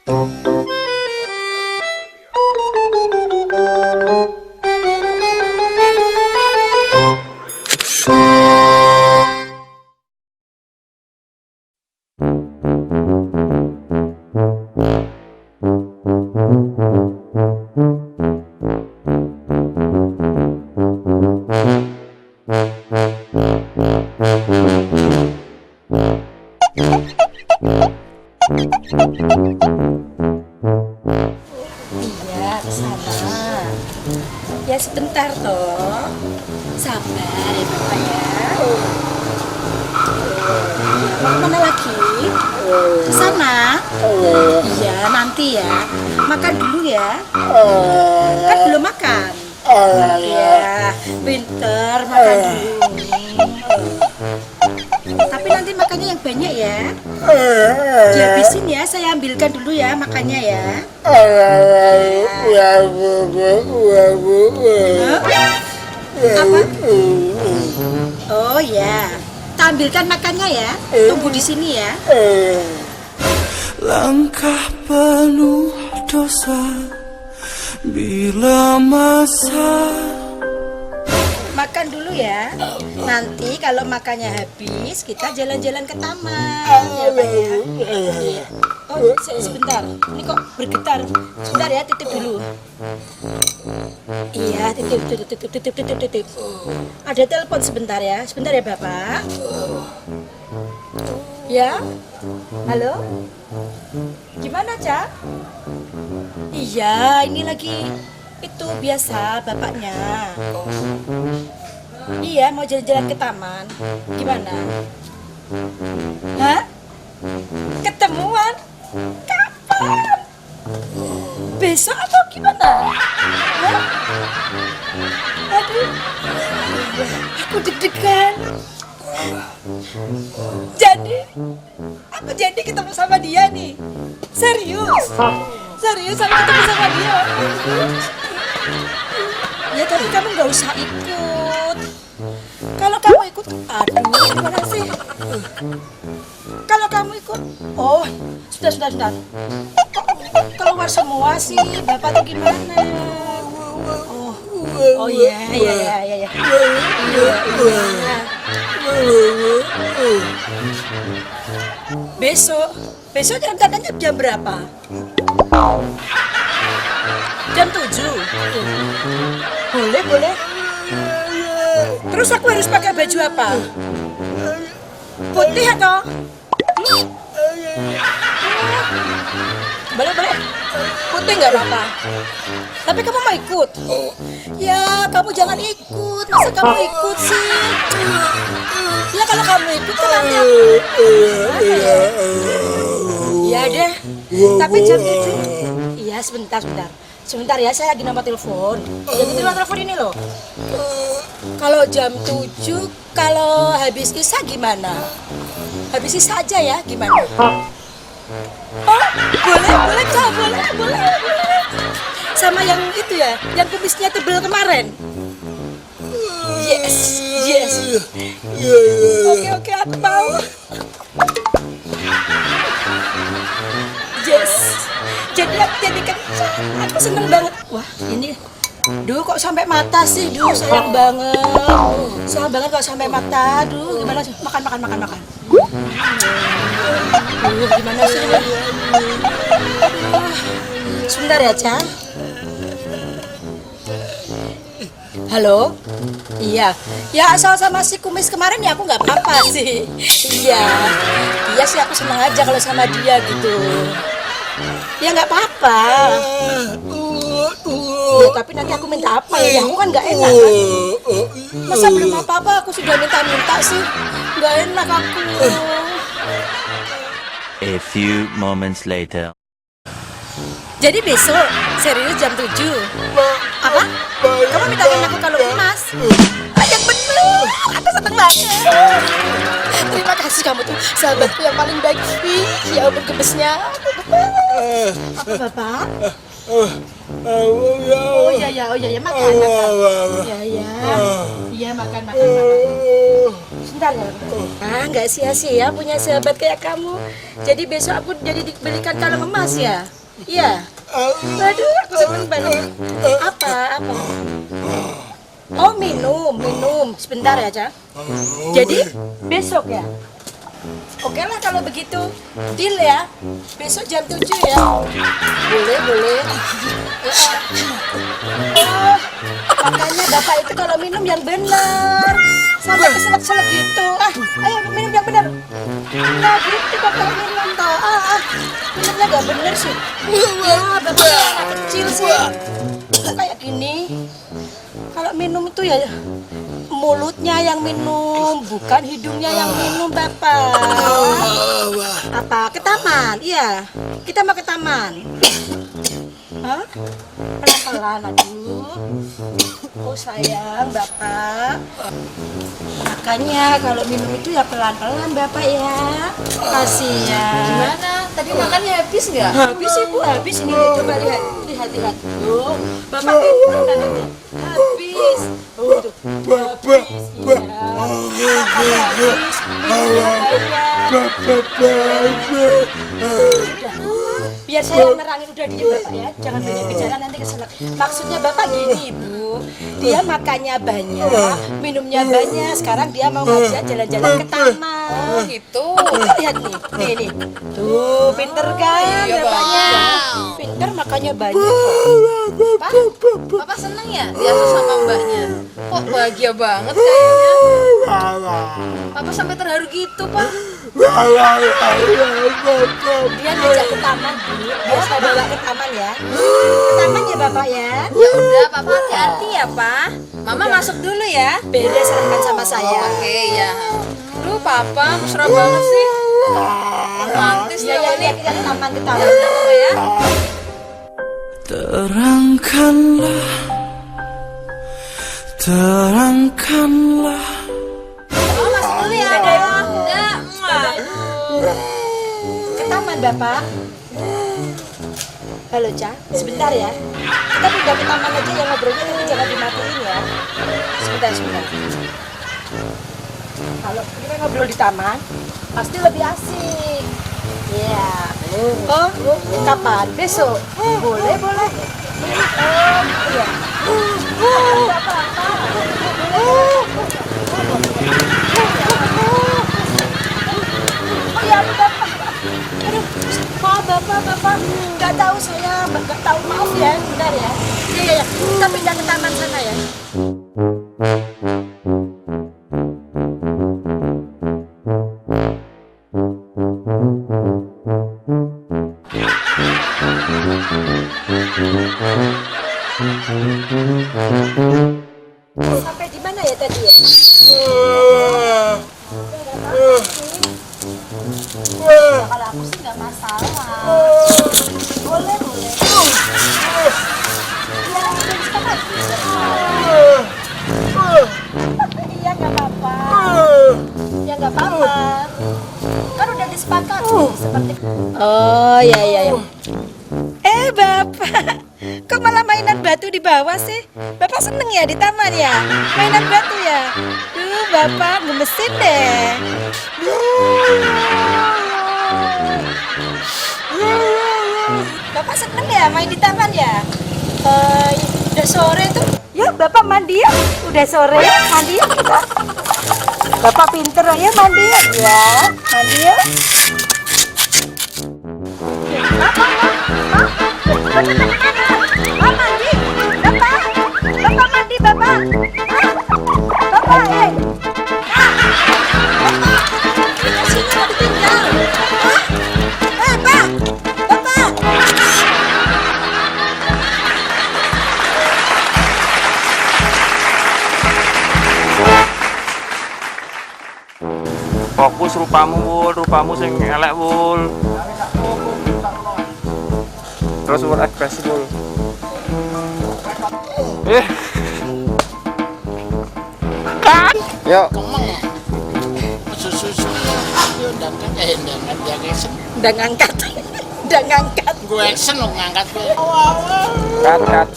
Iya, kesana. Ya sebentar toh. Sabar ya Bapak ya. Mau kemana lagi? Kesana? Iya, nanti ya. Makan dulu ya. Kan belum makan. Iya, pinter makan dulu. Tapi nanti makannya yang banyak ya. Dihabisin ya, saya ambilkan dulu ya makannya ya. Apa? Oh ya, kita ambilkan makannya ya. Tunggu di sini ya. Langkah penuh dosa bila masa. Makan dulu ya. Nanti kalau makannya habis, kita jalan-jalan ke taman. Ya, Pak ya. Iya. Oh, sebentar. Ini kok bergetar. Sebentar ya, titip dulu. Iya, titip. Ada telepon sebentar ya. Sebentar ya, Bapak. Ya. Halo? Gimana, Cak? Iya, ini lagi itu biasa bapaknya. Iya, mau jalan-jalan ke taman. Gimana? Hah? Ketemuan? Kapan? Besok atau gimana? Hah? Aduh, aku deg-degan. Aku jadi ketemu sama dia nih. Serius aku ketemu sama dia. Ya tapi kamu nggak usah ikut. Kalau kamu ikut, aduh gimana sih? Kalau kamu ikut, oh sudah. Kok keluar semua sih, Bapak tuh gimana? Oh iya. Besok rencananya jam berapa? Jam 7. Boleh. Terus aku harus pakai baju apa? Putih atau? Boleh. Putih nggak apa-apa. Tapi kamu mau ikut? Ya, kamu jangan ikut. Masa kamu ikut sih? Ya kalau kamu ikut kan nanti aku. Iya deh. Tapi jam 7. Iya, sebentar. Sebentar ya, saya lagi nomor telepon. Jadi nomor telepon ini loh. Kalau jam 7, kalau habis isya gimana? Habis isya aja ya, gimana? Oh, boleh, Cak, boleh. Sama yang itu ya, yang kumisnya tebel kemarin. Yes. Oke, aku mau. Yes. Jadi kencang. Aku seneng banget. Wah, ini. Duh, kok sampai mata sih? Duh, sayang banget. Sayang banget kok sampai mata. Duh, gimana sih? Makan. Duh, gimana sih? Sebentar ya, Cang. Halo? Iya. Ya asal sama si kumis kemarin ya aku nggak apa-apa sih. Iya sih aku senang aja kalau sama dia gitu. Ya nggak apa-apa. Ya, tapi nanti aku minta apa ya? Aku kan nggak enak kan. Masa belum apa-apa aku sudah minta sih. Nggak enak aku. A few moments later. Jadi besok serius jam 7. Apa? Kamu mintain aku kalau emas? Yang bener. Aku seneng banget. Terima kasih, kamu tuh sahabatku yang paling baik. Ya ampun gemesnya. Apa Bapak? Oh iya makan. Iya makan. sebentar ya. Nggak sia-sia punya sahabat kayak kamu. Jadi besok aku jadi dibelikan kalung emas ya. Iya. Waduh, aku seneng banget. Apa? Oh, minum. Sebentar ya, Cak. Jadi besok ya. Oke lah kalau begitu. Deal ya. Besok jam 7 ya. Boleh. Makanya Bapak itu kalau minum yang benar. Sampai keselak-selak gitu. Ayo minum yang benar. Nah gitu Bapak minum toh. Minumnya gak bener sih. Bapak anak kecil sih. Kayak gini. Kalau minum itu ya mulutnya yang minum, bukan hidungnya yang minum, Bapak. Apa? Ke taman? Iya, kita mau ke taman. Hah? Pelan-pelan, aduh. Oh sayang, Bapak. Makanya kalau minum itu ya pelan-pelan, Bapak ya. Kasihan. Gimana? Tadi makannya habis nggak? Habis Ibu, habis ini coba lihat. Tuh, Bapak minum nanti. Habis. Oh, tuh. Habis. Iya. Habis. Biar saya nerangin udah diem Bapak ya. Jangan banyak bicara nanti keselak. Maksudnya Bapak gini Ibu. Dia makannya banyak, minumnya banyak. Sekarang dia mau ngajak jalan-jalan ke taman. Oh gitu. Lihat nih. Tuh, pinter kan Iya, Bapaknya. Bang. Pinter makannya banyak. Pak, Papa seneng ya diasuh sama mbaknya? Kok bahagia banget kayaknya? Papa sampai terharu gitu, Pak. Dia ngajak ke taman, Bu. Biar saya bawa ke taman ya. Ke taman ya Bapak ya. Ya udah, Papa hati-hati ya, Pak. Mama masuk dulu ya. Beres rekan sama saya. Oke, ya. Aduh, Papa mesra banget sih. Romantis Ya ya ini. kita ke taman ke taman. Udah, Papa ya. Terangkanlah Oh, masuk dulu ya. Udah. Muah. Ke taman Bapak. Halo Ca, sebentar ya. Kita pindah ke taman aja ya ngobrolnya, tapi jangan dimatiin ya. Sebentar. Kalau kita ngobrol di taman, pasti lebih asik. Iya. Oh, kapan? Besok? Boleh. Iya. Oh ya, Bapak. Aduh, maaf Bapak. Nggak tahu saya, nggak tahu, maaf ya, bentar ya. Iya. Kita pindah ke taman sana ya. Sampai di mana ya tadi ya? Kalau aku sih nggak masalah. Boleh. Ya, udah sepakat. Iya nggak apa-apa. Ya nggak apa-apa. Kan udah disepakati seperti. Oh ya. Bapak, kok malah mainan batu di bawah sih? Bapak seneng ya di taman ya? Mainan batu ya? Duh, Bapak gemesin deh. Bapak seneng ya main di taman ya? Udah sore tuh. Ya, Bapak mandi ya? Udah sore, mandi ya kita. Bapak pinter ya mandi ya? Ya, mandi ya. Mandi, Bapak mandi, Bapak. Bapak, kita sini mau ditinggal. Bapak. Fokus rupamu sing elek Wul. Terus Wul ekspresi Wul. Yuk. Udah ngangkat. Gue seneng ngangkat gue. Cut.